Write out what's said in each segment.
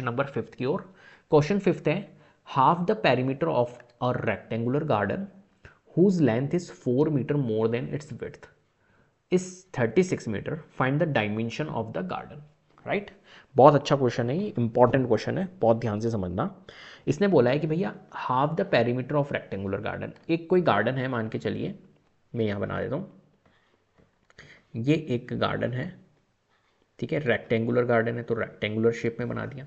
Question number 5 की ओर। Question 5 है, half the perimeter of a rectangular garden whose length is 4 metre more than its width is 36 metre, find the dimension of the garden. Right, बहुत अच्छा question है, ये important question है, बहुत ध्यान से समझना। इसने बोला है कि भैया half the perimeter of rectangular garden, एक कोई गार्डन है, मान के चलिए मैं यहाँ बना देता हूँ, ये एक गार्डन है, ठीक है, रेक्टेंगुलर गार्डन है तो रेक्टेंगुलर शेप में बना दिया।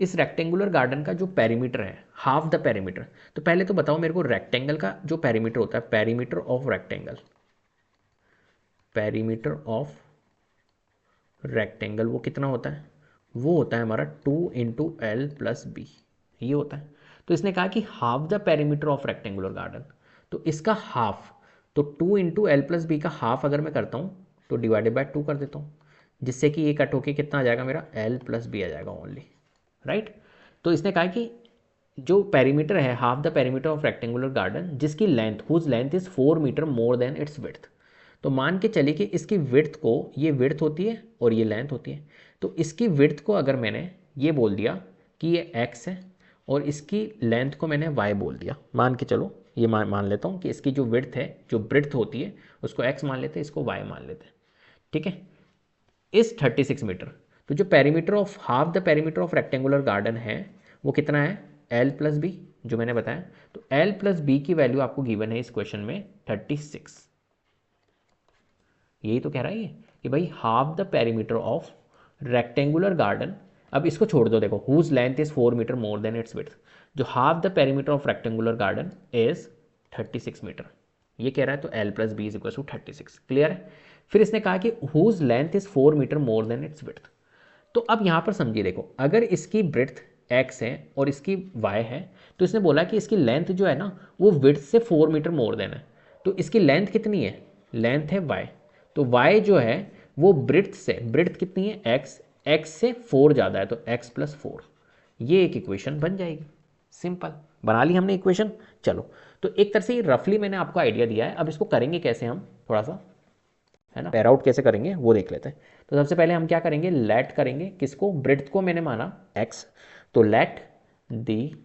इस रेक्टेंगुलर गार्डन का जो पेरीमीटर है, हाफ द पेरीमीटर, तो पहले तो बताओ मेरे को रेक्टेंगल का जो पेरीमीटर होता है, perimeter of rectangle, perimeter of rectangle वो कितना होता है, वो होता है हमारा 2 इंटू एल प्लस बी, ये होता है। तो इसने कहा कि half the perimeter of rectangular garden, तो इसका हाफ, तो 2 इंटू एल प्लस बी का हाफ अगर मैं करता हूँ तो डिवाइडेड बाय 2 कर देता हूँ, जिससे कि ये कट होके कितना आ जाएगा मेरा, एल प्लस बी आ जाएगा ओनली। राइट, तो इसने कहा कि जो पेरीमीटर है, half the perimeter of rectangular garden जिसकी length, whose length is 4 metre more than its width, तो मान के चलिए कि इसकी विड्थ को, ये विड्थ होती है और ये लेंथ होती है, तो इसकी विड्थ को अगर मैंने ये बोल दिया कि ये x है और इसकी लेंथ को मैंने y बोल दिया, मान के चलो ये मान लेता हूँ कि इसकी जो विड्थ है, जो ब्रिड्थ होती है उसको x मान लेते हैं, इसको y मान लेते हैं, ठीक है, इस 36 मीटर। तो जो perimeter of, half the perimeter of rectangular garden है वो कितना है, एल प्लस बी, जो मैंने बताया। तो एल प्लस बी की वैल्यू आपको गिवन है इस क्वेश्चन में 36, यही तो कह रहा है ये कि भाई half the perimeter of rectangular garden, अब इसको छोड़ दो, देखो whose length is 4 metre more than its width, जो half the perimeter of rectangular garden is 36 metre, ये कह रहा है, तो L plus B is equal to 36, clear है। फिर इसने कहा कि whose length is 4 metre more than its width, तो अब यहां पर समझिए, देखो अगर इसकी ब्रेड्थ x है और इसकी y है, तो इसने बोला कि इसकी लेंथ जो है ना वो विड्थ से 4 मीटर मोर देन है, तो इसकी लेंथ कितनी है, लेंथ है y, तो y जो है वो ब्रेड्थ से, ब्रेड्थ कितनी है x, x से 4 ज़्यादा है तो x प्लस 4, ये एक इक्वेशन बन जाएगी। सिंपल, बना ली हमने इक्वेशन। चलो, तो एक तरह से रफली मैंने आपको आइडिया दिया है, अब इसको करेंगे कैसे हम, थोड़ा सा है ना, पैर आउट कैसे करेंगे वो देख लेते हैं। तो सबसे पहले हम क्या करेंगे, लेट करेंगे, किसको, ब्रेड्थ को मैंने माना x, तो लेट दी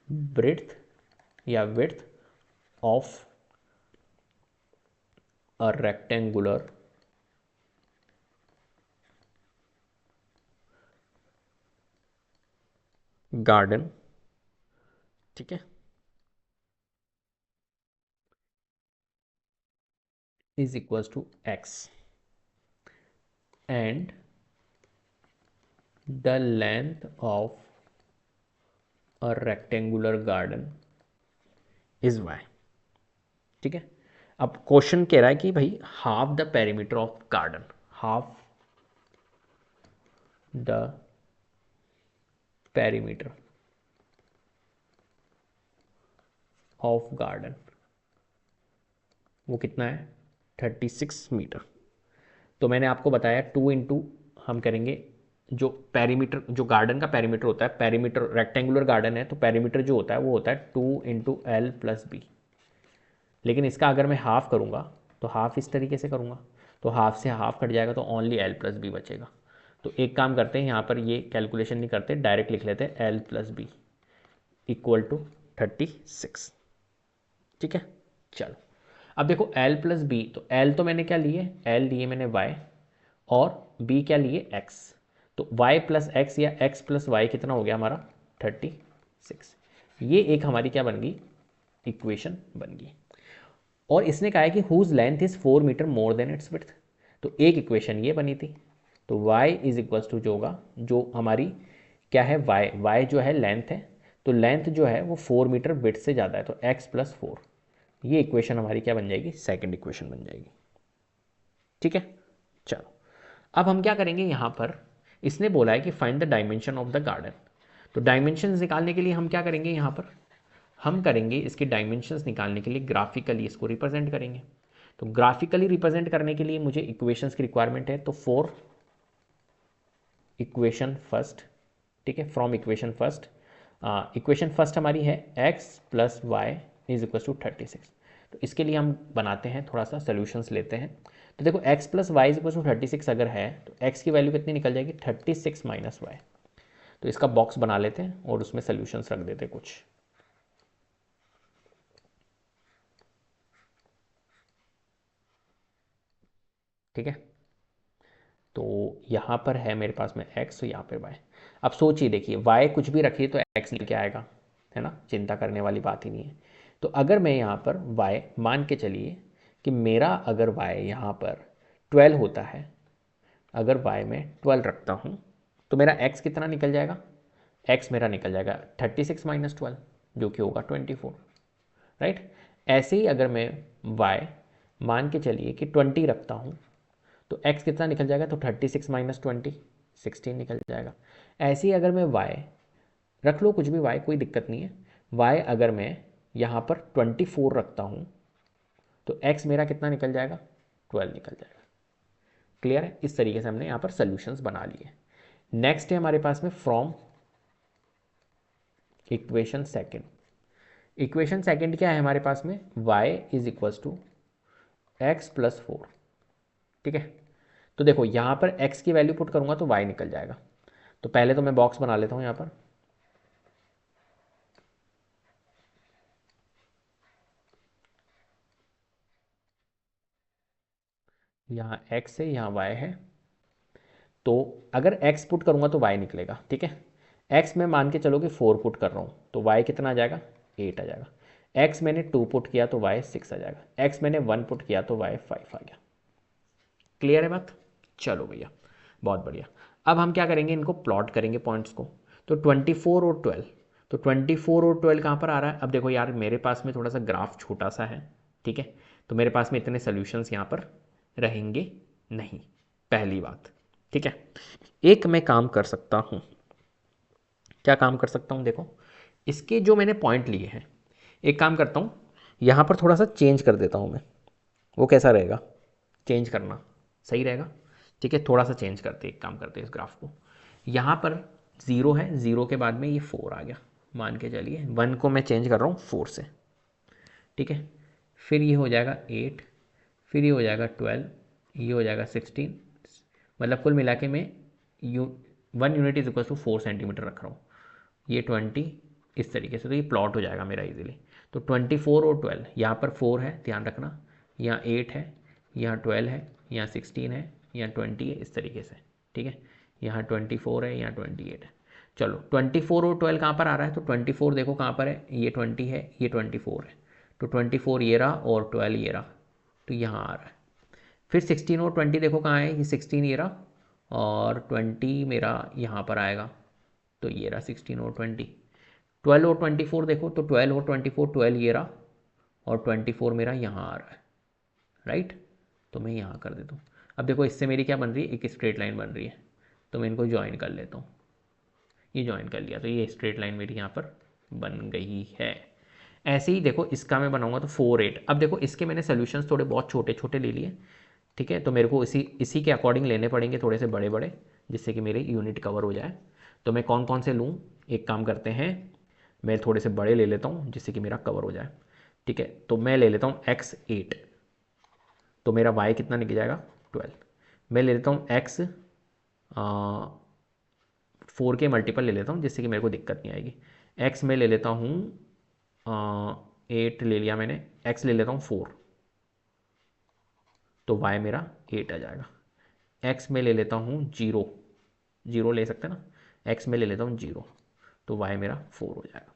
ब्रेड्थ या width of a rectangular garden, ठीक है, is equals to x and the length of a rectangular garden is y, ठीक है। अब क्वेश्चन कह रहा है कि भाई half the perimeter of garden, half the perimeter of garden वो कितना है, 36 मीटर। तो मैंने आपको बताया 2 इंटू, हम करेंगे जो पेरीमीटर, जो गार्डन का पेरीमीटर होता है, पेरीमीटर रेक्टेंगुलर गार्डन है तो पेरीमीटर जो होता है वो होता है 2 इंटू एल प्लस बी, लेकिन इसका अगर मैं हाफ करूँगा तो हाफ इस तरीके से करूँगा, तो हाफ से हाफ कट जाएगा तो ओनली एल प्लस बी बचेगा। तो एक काम करते हैं, यहाँ पर ये कैलकुलेशन नहीं करते, डायरेक्ट लिख लेते हैं l plus b equal to 36, ठीक है। चलो, अब देखो l प्लस बी, तो l तो मैंने क्या लिए, l लिए मैंने y और b क्या लिए x, तो y प्लस x या x प्लस y कितना हो गया हमारा 36, ये एक हमारी क्या बन गई, इक्वेशन बन गई। और इसने कहा है कि whose length is 4 metre more than its width, तो एक इक्वेशन ये बनी थी। तो y इज इक्वल्स टू जो होगा, जो हमारी क्या है y जो है लेंथ है, तो लेंथ जो है वो 4 मीटर विड्थ से ज़्यादा है, तो x प्लस 4, ये इक्वेशन हमारी क्या बन जाएगी, सेकंड इक्वेशन बन जाएगी, ठीक है। चलो, अब हम क्या करेंगे, यहाँ पर इसने बोला है कि find the dimension of the garden, तो डायमेंशंस निकालने के लिए हम क्या करेंगे, यहाँ पर हम करेंगे इसके डायमेंशंस निकालने के लिए ग्राफिकली इसको रिप्रेजेंट करेंगे। तो ग्राफिकली रिप्रेजेंट करने के लिए मुझे इक्वेशंस की रिक्वायरमेंट है, तो फॉर इक्वेशन फर्स्ट, ठीक है, from equation first, equation first हमारी है x plus y is equal to 36, तो इसके लिए हम बनाते हैं, थोड़ा सा सोल्यूशंस लेते हैं। तो देखो x plus y is equal to 36 अगर है तो x की वैल्यू कितनी निकल जाएगी, 36 माइनस वाई, तो इसका बॉक्स बना लेते हैं और उसमें सॉल्यूशंस रख देते हैं कुछ। ठीक है, तो यहाँ पर है मेरे पास में x और यहाँ पे y। अब सोचिए, देखिए y कुछ भी रखिए तो x लेके आएगा, है ना, चिंता करने वाली बात ही नहीं है। तो अगर मैं यहाँ पर y मान के चलिए कि मेरा अगर y यहाँ पर 12 होता है, अगर y में 12 रखता हूँ तो मेरा x कितना निकल जाएगा, x मेरा निकल जाएगा 36 माइनस 12 जो कि होगा 24, राइट। ऐसे ही अगर मैं y मान के चलिए कि 20 रखता हूँ तो x कितना निकल जाएगा, तो 36 माइनस 20 16 निकल जाएगा। ऐसे ही अगर मैं y रख लो कुछ भी y, कोई दिक्कत नहीं है, y अगर मैं यहाँ पर 24 रखता हूँ तो x मेरा कितना निकल जाएगा, 12 निकल जाएगा। क्लियर है, इस तरीके से हमने यहाँ पर सॉल्यूशंस बना लिए। नेक्स्ट है हमारे पास में from equation second. Equation second क्या है हमारे पास में, y is equals to x plus 4। ठीक है, तो देखो यहाँ पर x की वैल्यू पुट करूंगा तो y निकल जाएगा। तो पहले तो मैं बॉक्स बना लेता हूँ यहाँ पर, यहाँ x है यहाँ y है, तो अगर x पुट करूंगा तो y निकलेगा। ठीक है, x में मान के चलो कि 4 पुट कर रहा हूँ तो y कितना आ जाएगा, 8 आ जाएगा। x मैंने 2 पुट किया तो y 6 आ जाएगा। x मैंने 1 पुट किया तो y 5 आ गया। क्लियर है बात, चलो भैया बहुत बढ़िया। अब हम क्या करेंगे, इनको प्लॉट करेंगे पॉइंट्स को। तो 24 और 12, तो 24 और 12 कहाँ पर आ रहा है, अब देखो यार मेरे पास में थोड़ा सा ग्राफ छोटा सा है। ठीक है, तो मेरे पास में इतने सोल्यूशंस यहाँ पर रहेंगे नहीं, पहली बात। ठीक है, एक मैं काम कर सकता हूँ, क्या काम कर सकता हूँ, देखो इसके जो मैंने पॉइंट लिए हैं, एक काम करता हूँ यहाँ पर थोड़ा सा चेंज कर देता हूँ मैं। वो कैसा रहेगा, चेंज करना सही रहेगा। ठीक है, थोड़ा सा चेंज करते, एक काम करते इस ग्राफ को, यहाँ पर 0 है, 0 के बाद में ये 4 आ गया, मान के चलिए 1 को मैं चेंज कर रहा हूँ 4 से। ठीक है, फिर ये हो जाएगा 8, फिर ये हो जाएगा 12, ये हो जाएगा 16, मतलब कुल मिला के मैं 1 unit is equal to 4 centimetre रख रहा हूँ, ये 20 इस तरीके से। तो ये प्लॉट हो जाएगा मेरा इजीली। तो 24 और 12, यहाँ पर 4 है ध्यान रखना, यहाँ 8 है, यहाँ 12 है, यहाँ 16 है, यहाँ 20 है, इस तरीके से। ठीक है, यहाँ 24 है, यहाँ 28 है। चलो 24 और 12 कहाँ पर आ रहा है, तो 24 देखो कहाँ पर है, ये 20 है, ये 24 है, तो 24 ये रहा और 12 ये रहा, तो यहाँ आ रहा है। फिर 16 और 20 देखो कहाँ है, ये 16 ये रहा और 20 मेरा यहाँ पर आएगा, तो ये रहा 16 और 20। 12 और 24 देखो, तो 12 और 24, 12 ये रहा और 24 मेरा यहाँ आ रहा है, राइट। तो मैं यहाँ कर देता हूँ। अब देखो इससे मेरी क्या बन रही है, एक स्ट्रेट लाइन बन रही है, तो मैं इनको ज्वाइन कर लेता हूँ, ये ज्वाइन कर लिया तो ये स्ट्रेट लाइन मेरी यहाँ पर बन गई है। ऐसे ही देखो इसका मैं बनाऊंगा तो 4 8। अब देखो इसके मैंने सोल्यूशंस थोड़े बहुत छोटे छोटे ले लिए। ठीक है, तो मेरे को इसी के अकॉर्डिंग लेने पड़ेंगे थोड़े से बड़े बड़े, जिससे कि मेरे यूनिट कवर हो जाए। तो मैं कौन कौन से लूँ, एक काम करते हैं, मैं थोड़े से बड़े ले लेता हूँ जिससे कि मेरा कवर हो जाए। ठीक है, तो मैं ले लेता हूँ x8, तो मेरा y कितना निकल जाएगा, 12। मैं ले लेता हूँ x 4 के मल्टीपल ले लेता हूँ जिससे कि मेरे को दिक्कत नहीं आएगी। x में ले लेता हूँ 8 ले लिया मैंने, x ले लेता हूँ 4, तो y मेरा 8 आ जाएगा। x में ले लेता हूँ 0, 0 ले सकते हैं ना, x में ले लेता हूँ 0, तो y मेरा 4 हो जाएगा।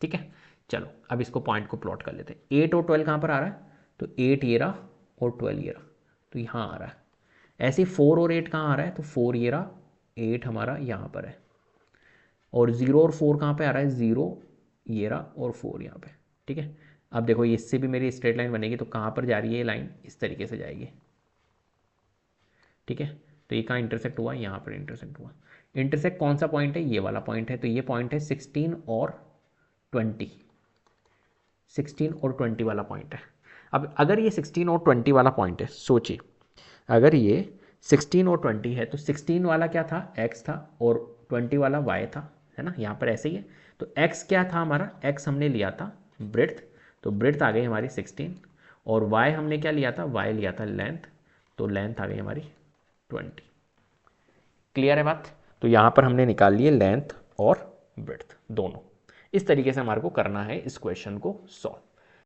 ठीक है, चलो अब इसको पॉइंट को प्लॉट कर लेते हैं। 8 और 12 कहाँ पर आ रहा है, तो 8 ये रहा और 12 ये रहा, तो यहाँ आ रहा है। ऐसे 4 और 8 कहाँ आ रहा है, तो 4 ये रहा, 8 हमारा यहाँ पर है, और 0 और 4 कहाँ पे आ रहा है, 0 ये रहा और 4 यहाँ पे। ठीक है, अब देखो इससे भी मेरी स्ट्रेट लाइन बनेगी, तो कहाँ पर जा रही है ये लाइन, इस तरीके से जाएगी। ठीक है, तो ये कहाँ इंटरसेक्ट हुआ, यहाँ पर इंटरसेक्ट हुआ। इंटरसेक्ट कौन सा पॉइंट है, ये वाला पॉइंट है, तो ये पॉइंट है 16 और 20, 16 और 20 वाला पॉइंट है। अब अगर ये 16 और 20 वाला पॉइंट है, सोचिए अगर ये 16 और 20 है तो 16 वाला क्या था, x था, और 20 वाला y था, है ना, यहाँ पर ऐसे ही है। तो x क्या था हमारा, x हमने लिया था ब्रेड्थ, तो ब्रेड्थ आ गई हमारी 16, और y हमने क्या लिया था, y लिया था लेंथ, तो लेंथ आ गई हमारी 20। क्लियर है बात। तो यहाँ पर हमने निकाल लिए लेंथ और विड्थ दोनों। इस तरीके से हमारे को करना है इस क्वेश्चन को सॉल्व।